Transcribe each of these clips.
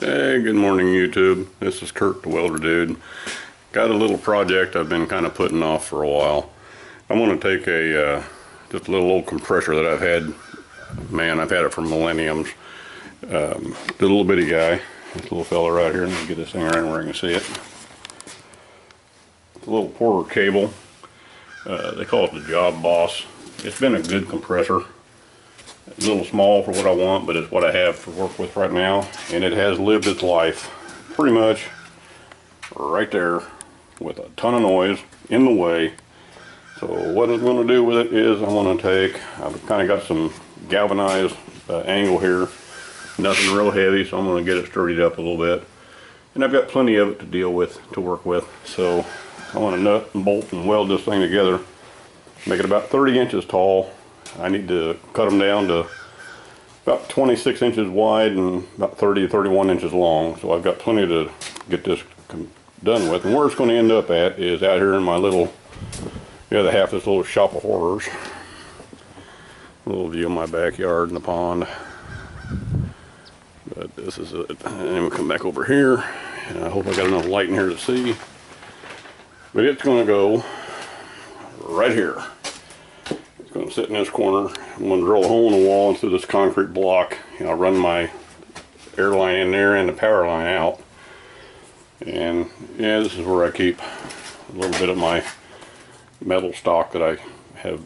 Hey, good morning YouTube. This is Kurt the Welder Dude. Got a little project I've been kind of putting off for a while. I'm going to take just a little old compressor that I've had. Man, I've had it for millenniums. The little bitty guy. This little fella right here. Let me get this thing right where I can see it. It's a little Porter cable. They call it the Job Boss. It's been a good compressor. A little small for what I want, but it's what I have to work with right now, and it has lived its life pretty much right there with a ton of noise in the way. So what I'm going to do with it is I'm going to take, I've kind of got some galvanized angle here, nothing real heavy, so I'm going to get it sturdied up a little bit, and I've got plenty of it to deal with, to work with. So I want to nut and bolt and weld this thing together, make it about 30 inches tall. I need to cut them down to about 26 inches wide and about 30 to 31 inches long. So I've got plenty to get this done with. And where it's going to end up at is out here in my little, the other half of this little shop of horrors. A little view of my backyard and the pond. But this is it. And we'll come back over here. And I hope I got enough light in here to see. But it's going to go right here. Going to sit in this corner. I'm going to drill a hole in the wall and through this concrete block. I'll run my air line in there and the power line out. And yeah, this is where I keep a little bit of my metal stock that I have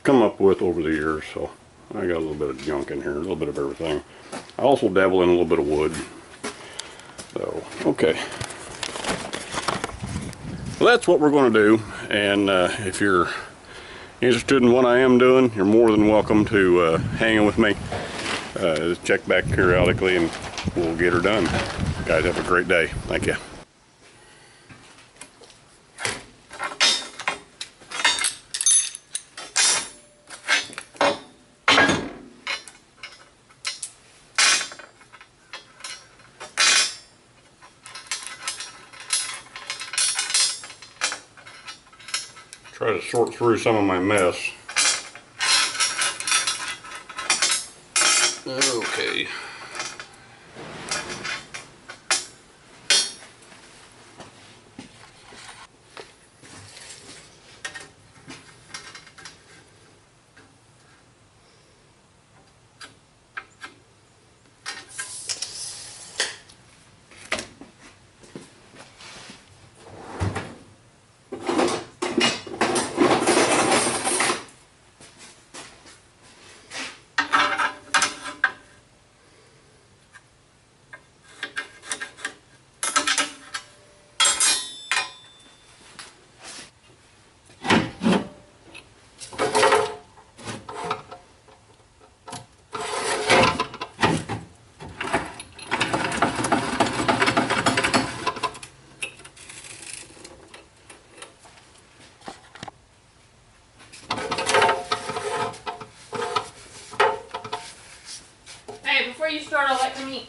come up with over the years. So I got a little bit of junk in here, a little bit of everything. I also dabble in a little bit of wood. So okay. Well, that's what we're going to do. And if you're interested in what I am doing, you're more than welcome to hang with me. Just check back periodically and we'll get her done. Guys, have a great day. Thank you. Try to sort through some of my mess. Okay. Before you start, I'll let them eat.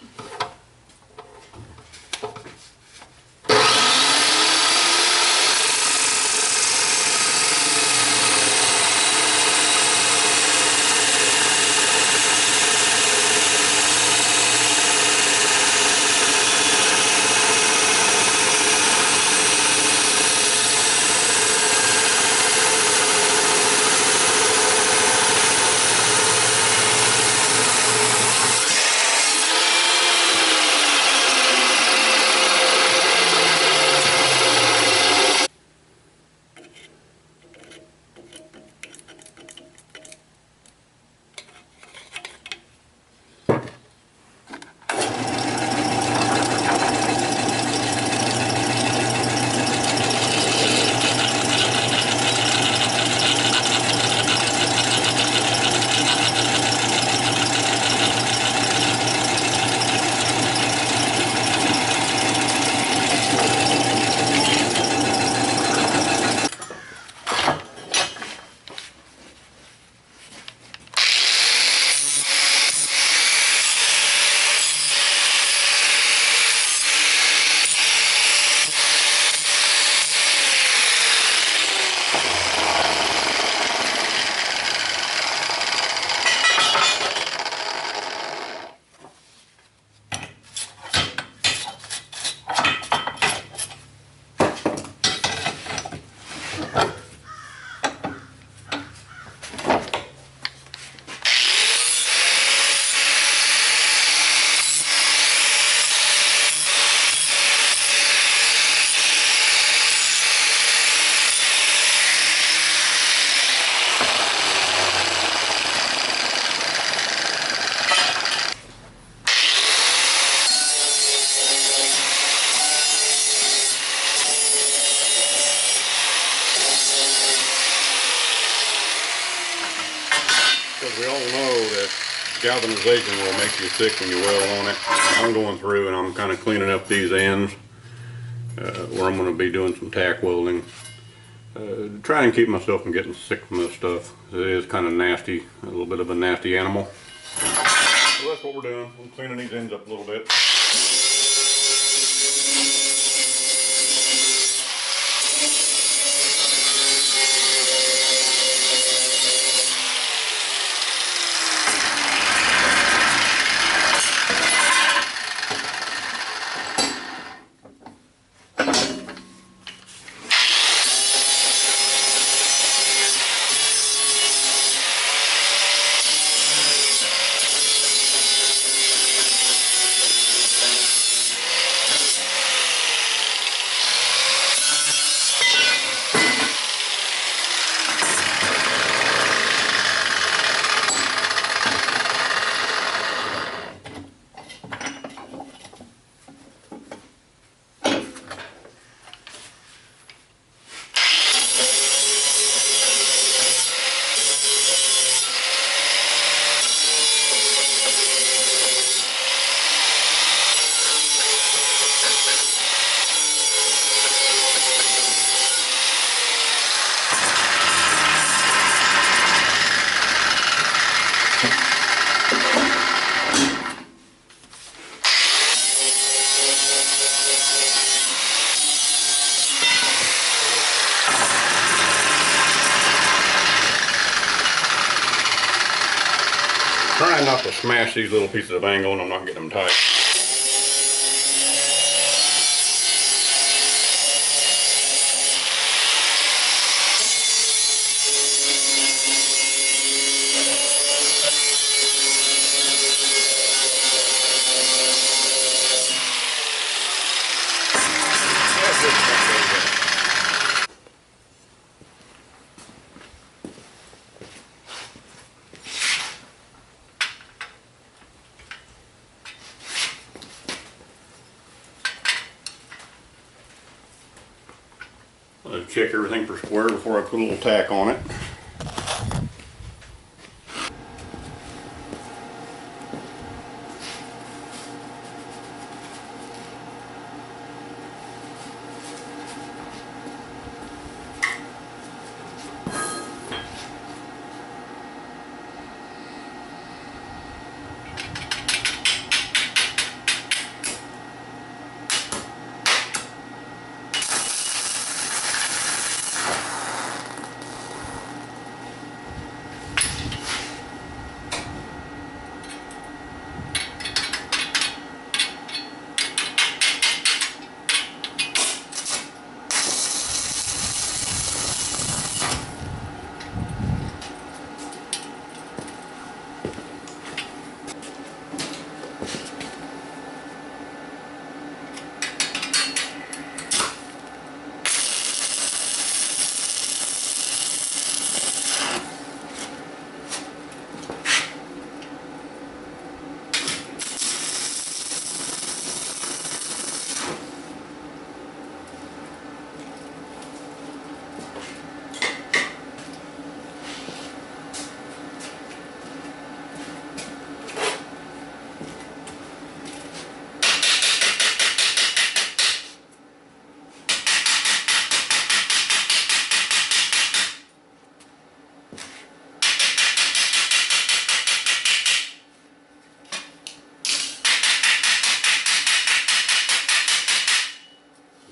galvanization will make you sick when you weld on it. I'm going through and I'm kind of cleaning up these ends where I'm going to be doing some tack welding. Trying to keep myself from getting sick from this stuff. It is kind of nasty, a little bit of a nasty animal. So that's what we're doing. I'm cleaning these ends up a little bit. Trying not to smash these little pieces of angle and I'm not getting them tight. I'll check everything for square before I put a little tack on it.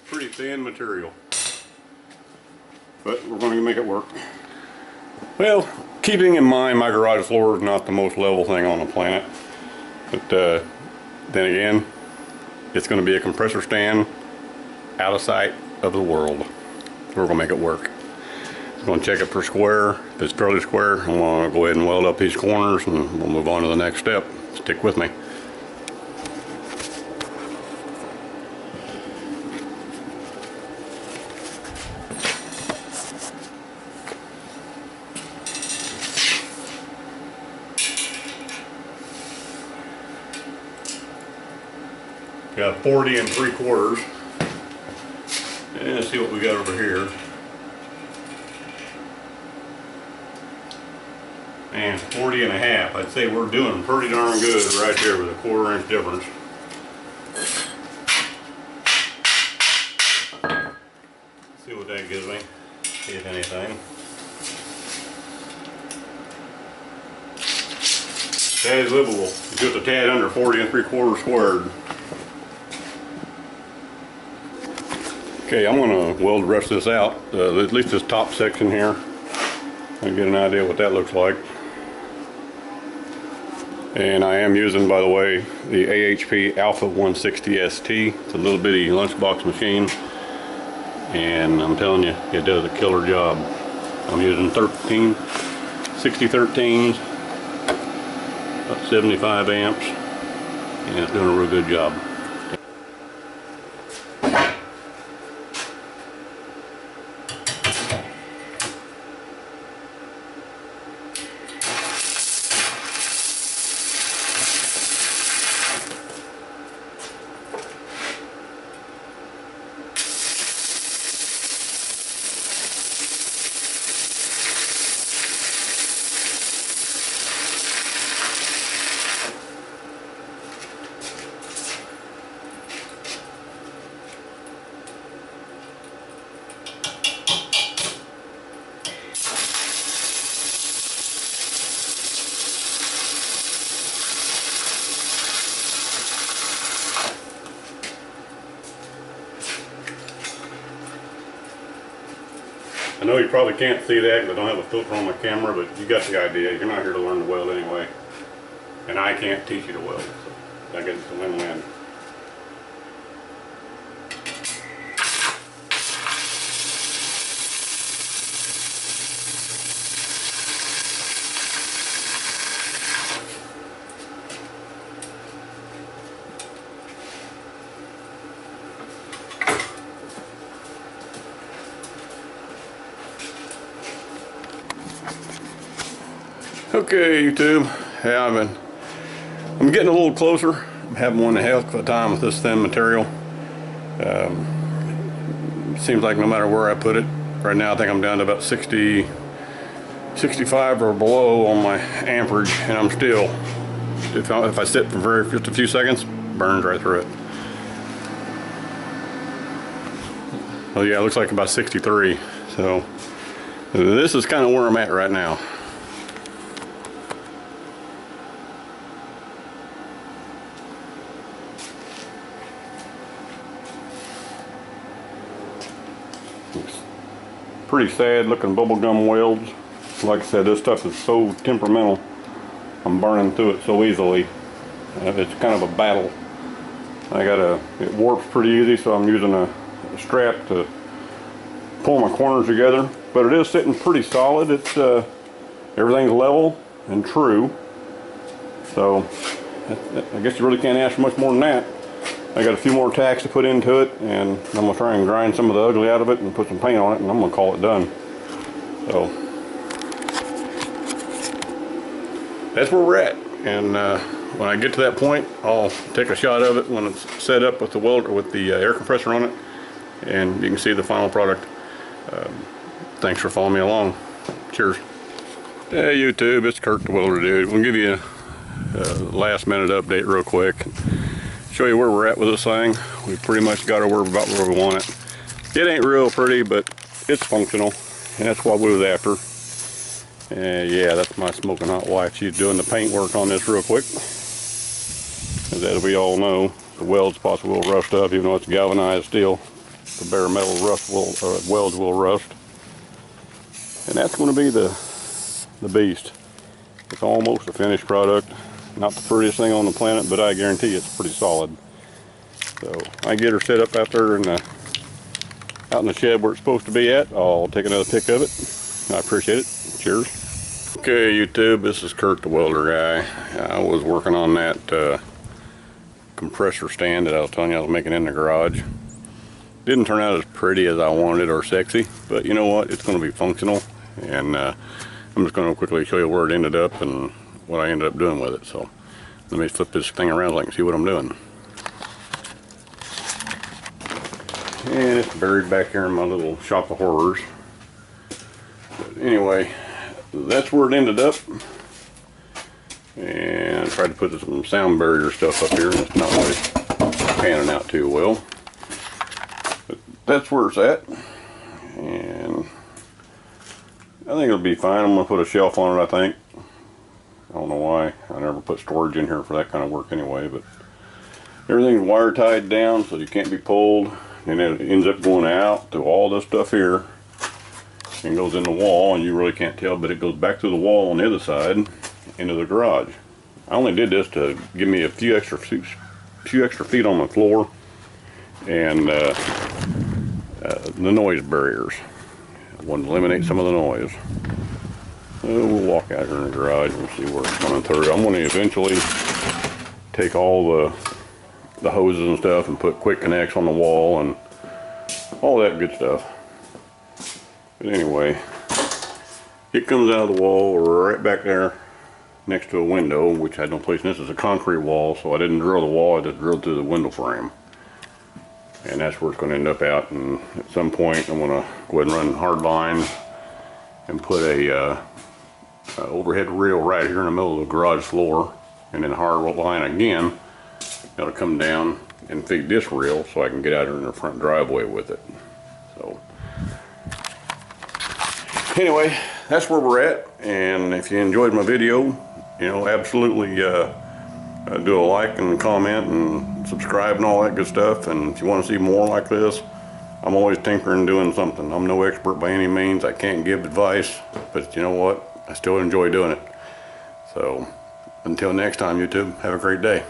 Pretty thin material, but we're going to make it work. Well, keeping in mind my garage floor is not the most level thing on the planet, but then again, it's going to be a compressor stand out of sight of the world. So we're going to make it work. I'm going to check it per square. If it's fairly square, I'm going to go ahead and weld up these corners and we'll move on to the next step. Stick with me. Got 40 3/4. And let's see what we got over here. and 40.5. I'd say we're doing pretty darn good right there with a 1/4 inch difference. See what that gives me, if anything. That is livable. It's just a tad under 40 3/4 squared. Okay, I'm going to weld the rest of this out, at least this top section here, and get an idea what that looks like. And I am using, by the way, the AHP Alpha 160 ST. It's a little bitty lunchbox machine, and I'm telling you, it does a killer job. I'm using 6013s, about 75 amps, and it's doing a real good job. I know you probably can't see that because I don't have a filter on my camera, but you got the idea. You're not here to learn to weld anyway. And I can't teach you to weld, so I guess it's a win-win. Okay, YouTube. Yeah, I'm getting a little closer. I'm having one heck of a time with this thin material. Seems like no matter where I put it, right now I think I'm down to about 60, 65 or below on my amperage, and I'm still, if I sit for just a few seconds, burns right through it. Oh yeah, it looks like about 63. So this is kind of where I'm at right now. Pretty sad looking bubblegum welds. Like I said, this stuff is so temperamental. I'm burning through it so easily. It's kind of a battle. It warps pretty easy, so I'm using a strap to pull my corners together. But it is sitting pretty solid. It's everything's level and true. So I guess you really can't ask for much more than that. I got a few more tacks to put into it, and I'm going to try and grind some of the ugly out of it and put some paint on it, and I'm going to call it done. So that's where we're at, and when I get to that point, I'll take a shot of it when it's set up with the welder, with the air compressor on it, and you can see the final product. Thanks for following me along. Cheers. Hey YouTube, it's Kirk the Welder Dude. We'll give you a last minute update real quick. Show you where we're at with this thing. We pretty much got it about where we want it. It ain't real pretty, but it's functional, and that's what we was after. Yeah, that's my smoking hot wife. She's doing the paint work on this real quick. As we all know, the welds possibly will rust up, even though it's galvanized steel. The bare metal welds will rust. And that's going to be the beast. It's almost a finished product. Not the prettiest thing on the planet, but I guarantee it's pretty solid. So I get her set up out there out in the shed where it's supposed to be at. I'll take another pic of it. I appreciate it. Cheers. Okay, YouTube, this is Kurt the Welder Guy. I was working on that compressor stand that I was telling you I was making in the garage. Didn't turn out as pretty as I wanted or sexy, but you know what? It's going to be functional, and I'm just going to quickly show you where it ended up and what I ended up doing with it. So let me flip this thing around so I can see what I'm doing. And it's buried back here in my little shop of horrors. But anyway, that's where it ended up. And I tried to put some sound barrier stuff up here, and it's not really panning out too well. But that's where it's at. And I think it'll be fine. I'm going to put a shelf on it, I think. I don't know why. I never put storage in here for that kind of work anyway, but everything's wire tied down so you can't be pulled. And then it ends up going out through all this stuff here and goes in the wall, and you really can't tell, but it goes back through the wall on the other side into the garage. I only did this to give me a few extra feet on the floor and the noise barriers. I wanted to eliminate some of the noise. We'll walk out here in the garage and see where it's coming through. I'm going to eventually take all the hoses and stuff and put quick connects on the wall and all that good stuff. But anyway, it comes out of the wall right back there next to a window, which had no place. And this is a concrete wall, so I didn't drill the wall, I just drilled through the window frame. And that's where it's going to end up out. And at some point I'm going to go ahead and run hard line and put a overhead reel right here in the middle of the garage floor, and then hard line again. It'll come down and feed this reel so I can get out here in the front driveway with it. So anyway, that's where we're at. And if you enjoyed my video, you know, absolutely do a like and comment and subscribe and all that good stuff. And if you want to see more like this, I'm always tinkering, doing something. I'm no expert by any means. I can't give advice, but you know what? I still enjoy doing it. So until next time, YouTube, have a great day.